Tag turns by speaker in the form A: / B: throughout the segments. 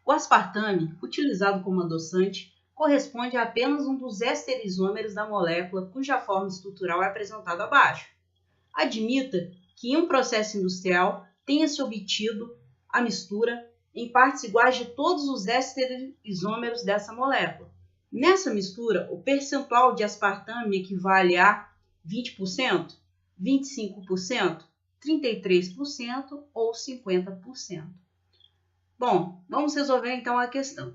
A: O aspartame, utilizado como adoçante, corresponde a apenas um dos estereisômeros da molécula cuja forma estrutural é apresentada abaixo. Admita que em um processo industrial tenha-se obtido a mistura em partes iguais de todos os estereisômeros dessa molécula. Nessa mistura, o percentual de aspartame equivale a 20%, 25%, 33% ou 50%. Bom, vamos resolver então a questão.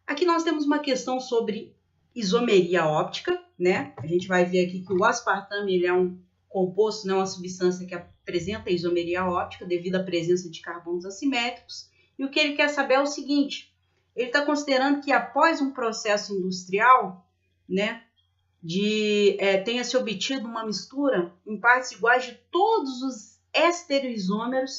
A: Aqui nós temos uma questão sobre isomeria óptica, né? A gente vai ver aqui que o aspartame ele é um composto, não é uma substância que apresenta isomeria óptica devido à presença de carbonos assimétricos. E o que ele quer saber é o seguinte, ele está considerando que após um processo industrial, né, tenha-se obtido uma mistura em partes iguais de todos os estereoisômeros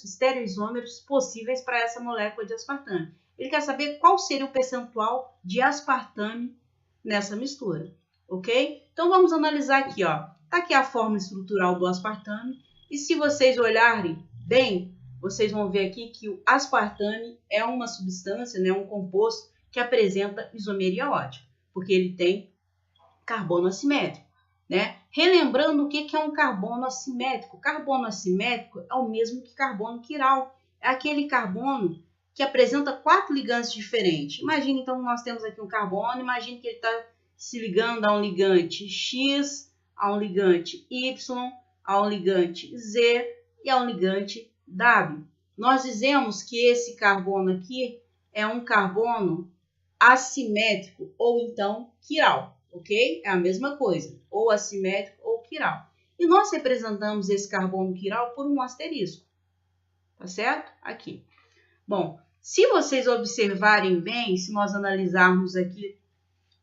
A: possíveis para essa molécula de aspartame. Ele quer saber qual seria o percentual de aspartame nessa mistura, ok? Então vamos analisar aqui, ó. Tá aqui a forma estrutural do aspartame e se vocês olharem bem, vocês vão ver aqui que o aspartame é uma substância, né, um composto que apresenta isomeria óptica, porque ele tem carbono assimétrico, né? Relembrando o que é um carbono assimétrico. Carbono assimétrico é o mesmo que carbono quiral. É aquele carbono que apresenta 4 ligantes diferentes. Imagine, então, nós temos aqui um carbono, imagine que ele está se ligando a um ligante X, a um ligante Y, a um ligante Z e a um ligante W. Nós dizemos que esse carbono aqui é um carbono assimétrico ou então quiral, ok? É a mesma coisa, ou assimétrico ou quiral. E nós representamos esse carbono quiral por um asterisco, tá certo? Aqui. Bom, se vocês observarem bem, se nós analisarmos aqui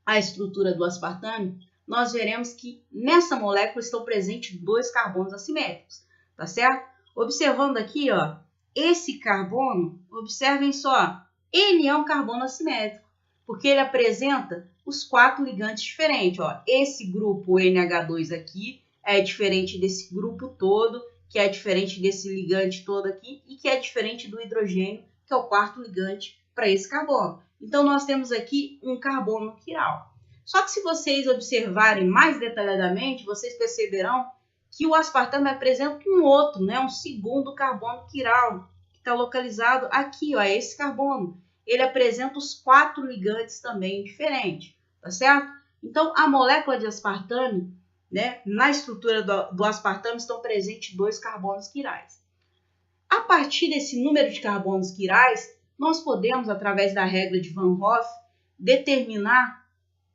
A: a estrutura do aspartame, nós veremos que nessa molécula estão presentes 2 carbonos assimétricos, tá certo? Observando aqui, ó, esse carbono, observem só, ele é um carbono assimétrico, porque ele apresenta os 4 ligantes diferentes, ó. Esse grupo NH2 aqui é diferente desse grupo todo, que é diferente desse ligante todo aqui e que é diferente do hidrogênio, que é o 4º ligante para esse carbono. Então, nós temos aqui um carbono quiral. Só que se vocês observarem mais detalhadamente, vocês perceberão que o aspartame apresenta um outro, né, um segundo carbono quiral, que está localizado aqui, ó, esse carbono. Ele apresenta os 4 ligantes também diferentes, tá certo? Então, a molécula de aspartame, né, na estrutura do aspartame estão presentes 2 carbonos quirais. A partir desse número de carbonos quirais, nós podemos, através da regra de Van Hoff, determinar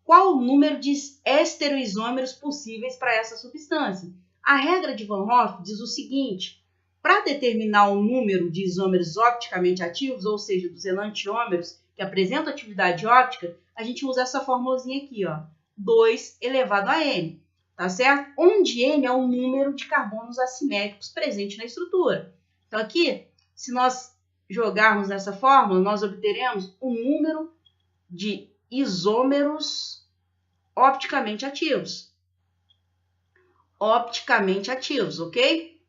A: qual o número de estereoisômeros possíveis para essa substância. A regra de Van Hoff diz o seguinte, para determinar o número de isômeros opticamente ativos, ou seja, dos enantiômeros que apresentam atividade óptica, a gente usa essa formulazinha aqui, ó, 2 elevado a N, tá certo? Onde N é o número de carbonos assimétricos presente na estrutura. Então aqui, se nós jogarmos nessa fórmula, nós obteremos o número de isômeros opticamente ativos. Opticamente ativos, ok?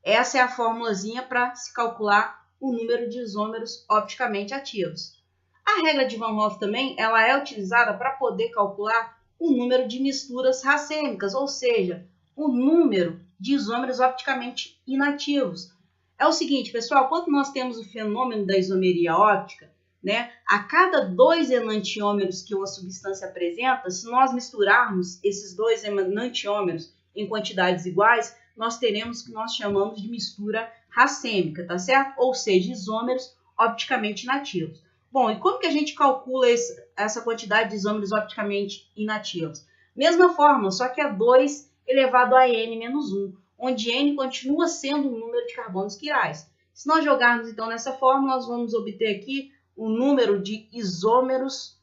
A: Essa é a formulazinha para se calcular o número de isômeros opticamente ativos. A regra de Van Hoff também ela é utilizada para poder calcular o número de misturas racêmicas, ou seja, o número de isômeros opticamente inativos. É o seguinte, pessoal, quando nós temos o fenômeno da isomeria óptica, né, a cada 2 enantiômeros que uma substância apresenta, se nós misturarmos esses 2 enantiômeros em quantidades iguais, nós teremos o que nós chamamos de mistura racêmica, tá certo? Ou seja, isômeros opticamente inativos. Bom, e como que a gente calcula essa quantidade de isômeros opticamente inativos? Mesma forma, só que é 2 elevado a N menos 1, onde N continua sendo um número de carbonos quirais. Se nós jogarmos então nessa fórmula, nós vamos obter aqui o número de isômeros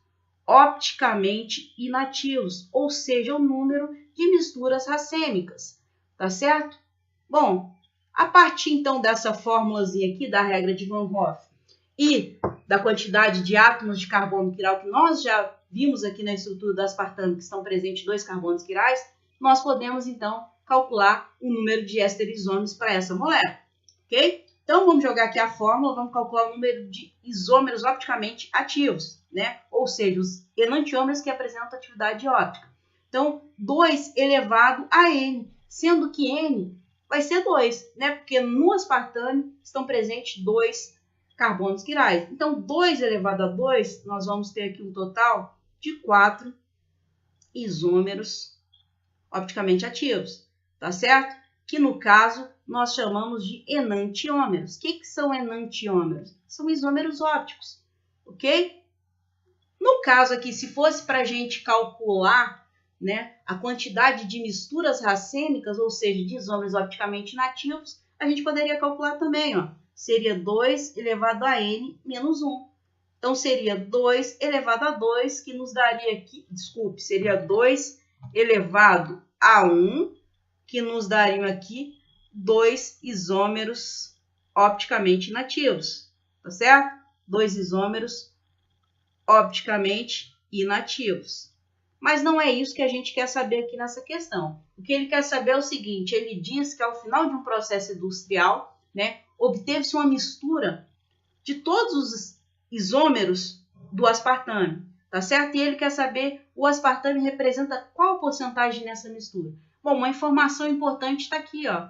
A: opticamente inativos, ou seja, o número de misturas racêmicas, tá certo? Bom, a partir então dessa formulazinha aqui da regra de Van Hoff e da quantidade de átomos de carbono quiral que nós já vimos aqui na estrutura do aspartame, que estão presentes 2 carbonos quirais, nós podemos então calcular o número de estereisômeros para essa molécula, ok? Então vamos jogar aqui a fórmula, vamos calcular o número de isômeros opticamente ativos, né? Ou seja, os enantiômeros que apresentam atividade óptica. Então, 2 elevado a N, sendo que N vai ser 2, né? Porque no aspartame estão presentes 2 carbonos quirais. Então, 2 elevado a 2, nós vamos ter aqui um total de 4 isômeros opticamente ativos, tá certo? Que no caso nós chamamos de enantiômeros. O que são enantiômeros? São isômeros ópticos, ok? No caso aqui, se fosse para a gente calcular, né, a quantidade de misturas racêmicas, ou seja, de isômeros opticamente inativos, a gente poderia calcular também, ó. Seria 2 elevado a N menos 1. Então, seria 2 elevado a 2, que nos daria aqui, desculpe, seria 2 elevado a 1, que nos dariam aqui 2 isômeros opticamente inativos, tá certo? 2 isômeros opticamente inativos. Mas não é isso que a gente quer saber aqui nessa questão. O que ele quer saber é o seguinte, ele diz que ao final de um processo industrial, né, obteve-se uma mistura de todos os isômeros do aspartame, tá certo? E ele quer saber o aspartame representa qual porcentagem nessa mistura. Bom, uma informação importante está aqui, ó.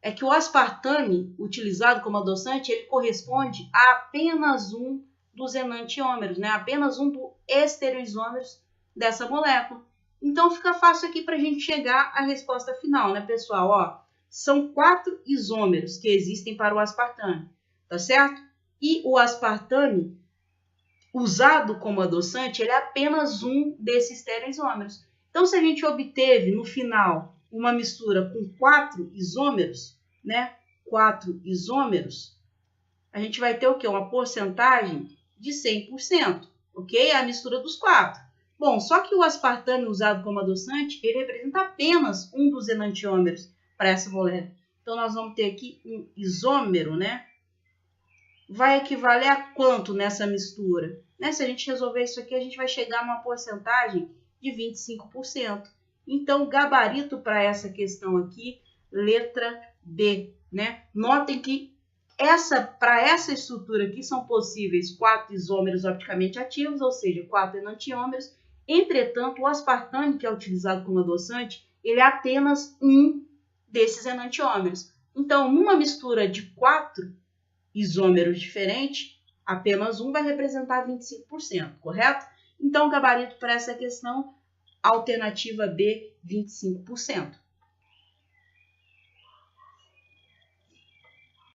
A: É que o aspartame utilizado como adoçante, ele corresponde a apenas um dos enantiômeros, né? Apenas um dos estereoisômeros dessa molécula. Então, fica fácil aqui para a gente chegar à resposta final, né, pessoal? Ó, são 4 isômeros que existem para o aspartame, tá certo? E o aspartame, usado como adoçante, ele é apenas um desses estereoisômeros. Então, se a gente obteve no final uma mistura com 4 isômeros, né? 4 isômeros, a gente vai ter o quê? Uma porcentagem de 100%, ok? É a mistura dos 4. Bom, só que o aspartame usado como adoçante, ele representa apenas um dos enantiômeros para essa molécula. Então, nós vamos ter aqui um isômero, né? Vai equivaler a quanto nessa mistura? Né? Se a gente resolver isso aqui, a gente vai chegar numa porcentagem de 25%. Então, o gabarito para essa questão aqui, letra B, né? Notem que para essa estrutura aqui são possíveis 4 isômeros opticamente ativos, ou seja, 4 enantiômeros. Entretanto, o aspartame, que é utilizado como adoçante, ele é apenas um desses enantiômeros. Então, numa mistura de 4 isômeros diferentes, apenas um vai representar 25%, correto? Então, o gabarito para essa questão, alternativa B, 25%.